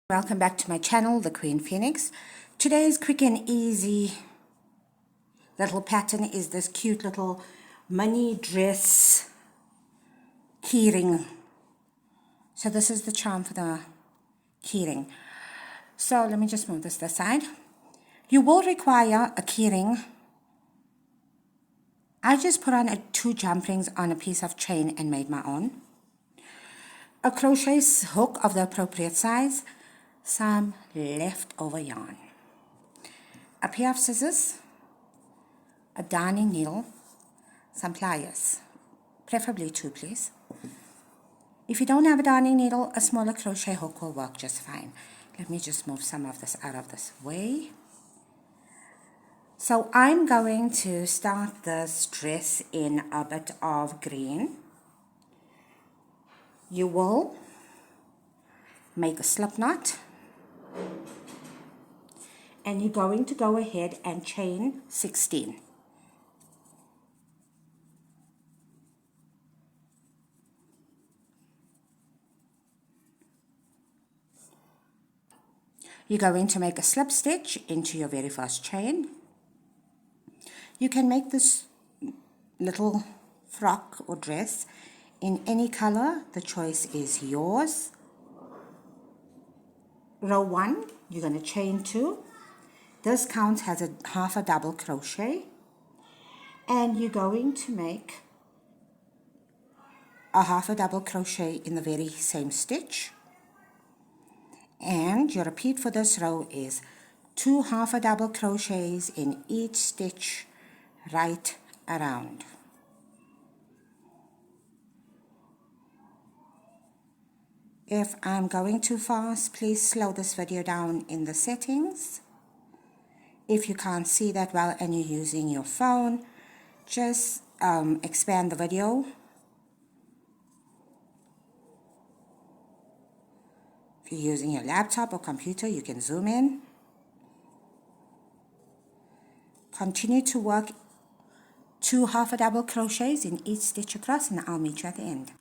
Welcome back to my channel, The Queen Phoenix. Today's quick and easy little pattern is this cute little mini dress keyring. So this is the charm for the keyring. So let me just move this side. You will require a keyring. I just put on two jump rings on a piece of chain and made my own. A crochet hook of the appropriate size. Some leftover yarn, a pair of scissors, a darning needle, some pliers, preferably two, please. If you don't have a darning needle, a smaller crochet hook will work just fine. Let me just move some of this out of this way. So I'm going to start this dress in a bit of green. You will make a slip knot. And you're going to go ahead and chain 16. You're going to make a slip stitch into your very first chain. You can make this little frock or dress in any color. The choice is yours. Row 1, you're going to chain 2. This counts as a half a double crochet, and you're going to make a half a double crochet in the very same stitch, and your repeat for this row is 2 half a double crochets in each stitch right around. If I'm going too fast, please slow this video down in the settings. If you can't see that well and you're using your phone, just expand the video. If you're using your laptop or computer, you can zoom in. Continue to work 2 half a double crochets in each stitch across, and I'll meet you at the end.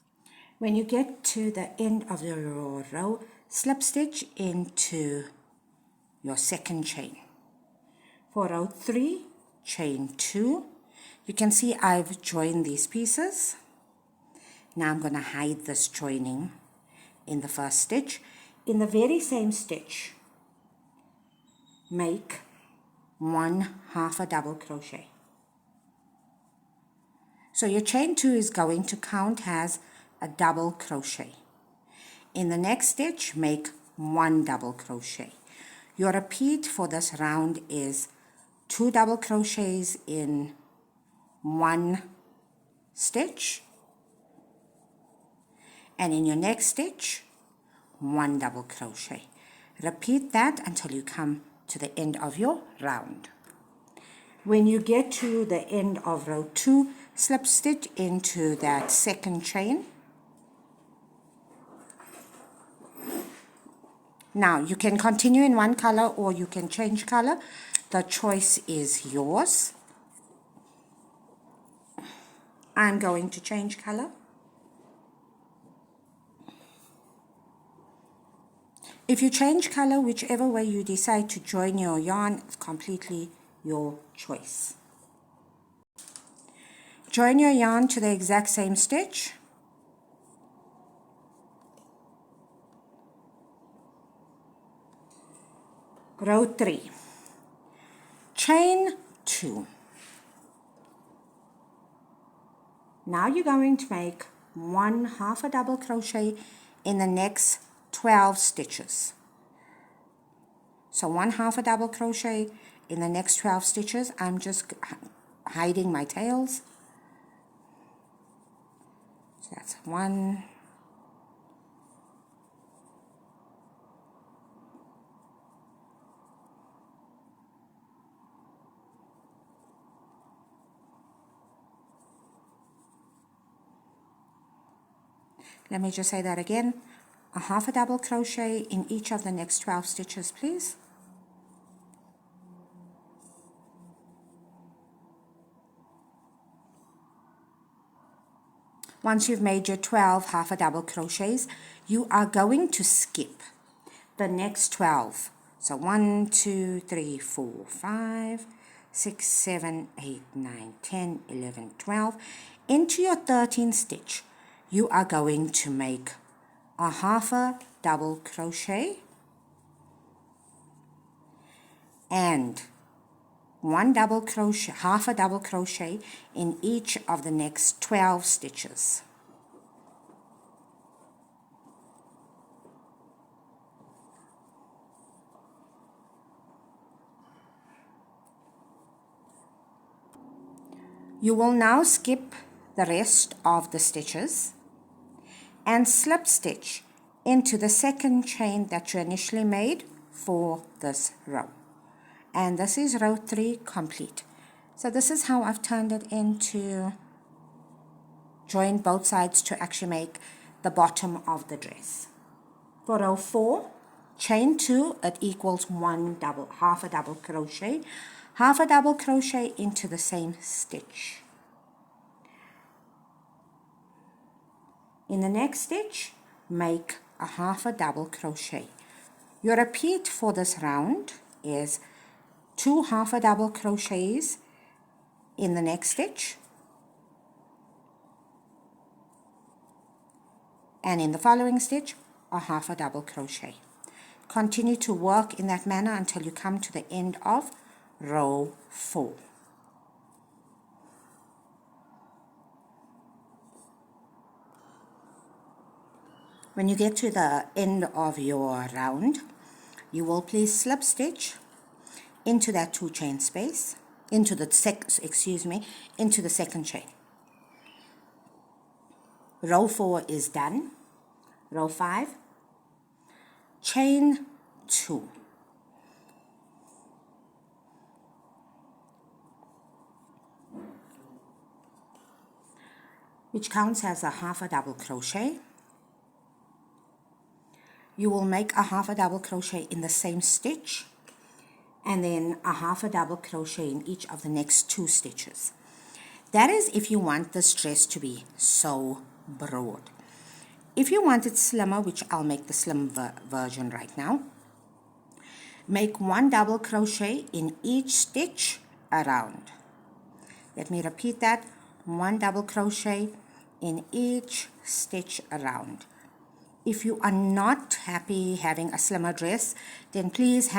When you get to the end of your row, slip stitch into your second chain. For row 3, chain 2. You can see I've joined these pieces. Now I'm going to hide this joining in the first stitch. In the very same stitch, make 1 half a double crochet. So your chain 2 is going to count as a double crochet. In the next stitch, make 1 double crochet. Your repeat for this round is 2 double crochets in 1 stitch, and in your next stitch, 1 double crochet. Repeat that until you come to the end of your round. When you get to the end of row 2, slip stitch into that second chain. Now you can continue in one color or you can change color. The choice is yours. I'm going to change color. If you change color, whichever way you decide to join your yarn, it's completely your choice. Join your yarn to the exact same stitch. Row 3. Chain 2. Now you're going to make 1 half a double crochet in the next 12 stitches. So 1 half a double crochet in the next 12 stitches. I'm just hiding my tails. So that's 1. Let me just say that again. A half a double crochet in each of the next 12 stitches, please. Once you've made your 12 half a double crochets, you are going to skip the next 12. So 1, 2, 3, 4, 5, 6, 7, 8, 9, 10, 11, 12. Into your 13th stitch, you are going to make a half a double crochet and one double crochet, half a double crochet in each of the next 12 stitches. You will now skip the rest of the stitches and slip stitch into the second chain that you initially made for this row. And this is row 3 complete. So this is how I've turned it into, joined both sides to actually make the bottom of the dress. For row 4, chain 2, it equals half a double crochet into the same stitch. In the next stitch, make a half a double crochet. Your repeat for this round is 2 half a double crochets in the next stitch, and in the following stitch a half a double crochet. Continue to work in that manner until you come to the end of row 4. When you get to the end of your round, you will please slip stitch into that 2 chain space, into the second chain. Row 4 is done. Row 5, chain 2. Which counts as a half a double crochet. You will make a half a double crochet in the same stitch, and then a half a double crochet in each of the next 2 stitches. That is if you want this dress to be so broad. If you want it slimmer, which I'll make the slim version right now, make 1 double crochet in each stitch around. Let me repeat that. 1 double crochet in each stitch around. If you are not happy having a slimmer dress, then please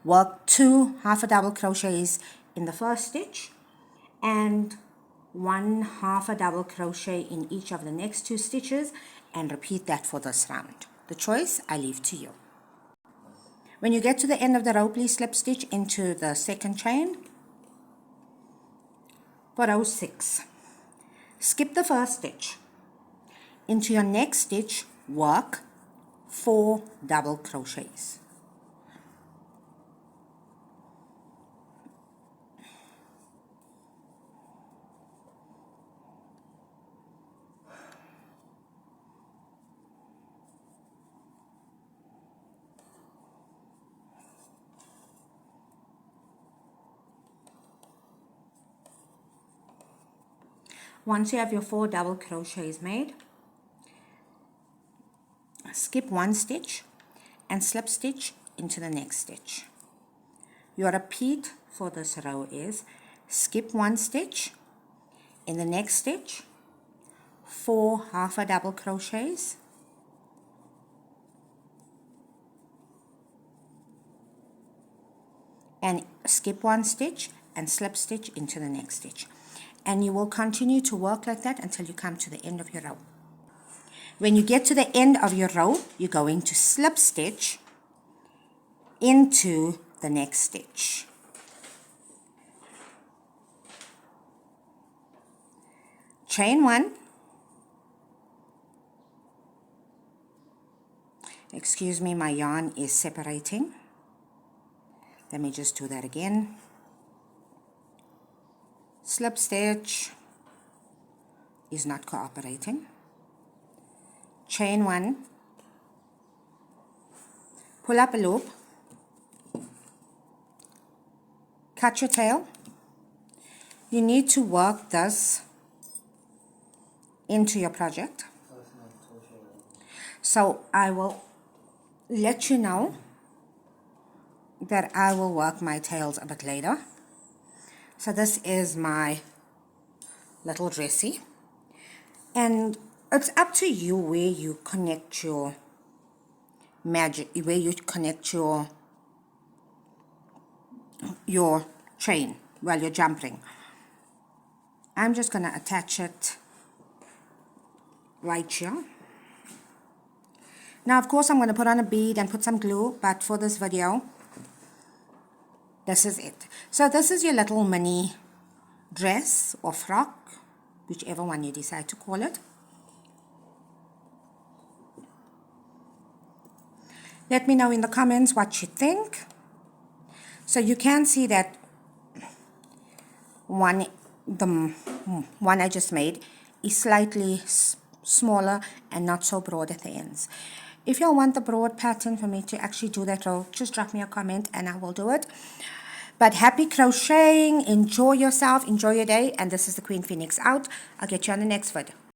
work 2 half a double crochets in the first stitch and 1 half a double crochet in each of the next 2 stitches, and repeat that for this round. The choice I leave to you. When you get to the end of the row, please slip stitch into the second chain. For row 6, skip the first stitch. Into your next stitch, work 4 double crochets. Once you have your 4 double crochets made, skip 1 stitch and slip stitch into the next stitch. Your repeat for this row is skip 1 stitch, in the next stitch 4 half a double crochets, and skip 1 stitch and slip stitch into the next stitch. And you will continue to work like that until you come to the end of your row. When you get to the end of your row, you're going to slip stitch into the next stitch. Chain 1. Excuse me, my yarn is separating. Let me just do that again. Slip stitch is not cooperating. Chain 1, pull up a loop, cut your tail. You need to work this into your project. So I will let you know that I will work my tails a bit later. So this is my little dressy, and it's up to you where you connect your magic, where you connect your chain while you're jumping. I'm just going to attach it right here. Now, of course, I'm going to put on a bead and put some glue, but for this video, this is it. So this is your little mini dress or frock, whichever one you decide to call it. Let me know in the comments what you think. So you can see that the one I just made is slightly smaller and not so broad at the ends. If you want the broad pattern for me to actually do that row, just drop me a comment and I will do it. But happy crocheting, enjoy yourself, enjoy your day, and this is the Queen Phoenix out. I'll get you on the next video.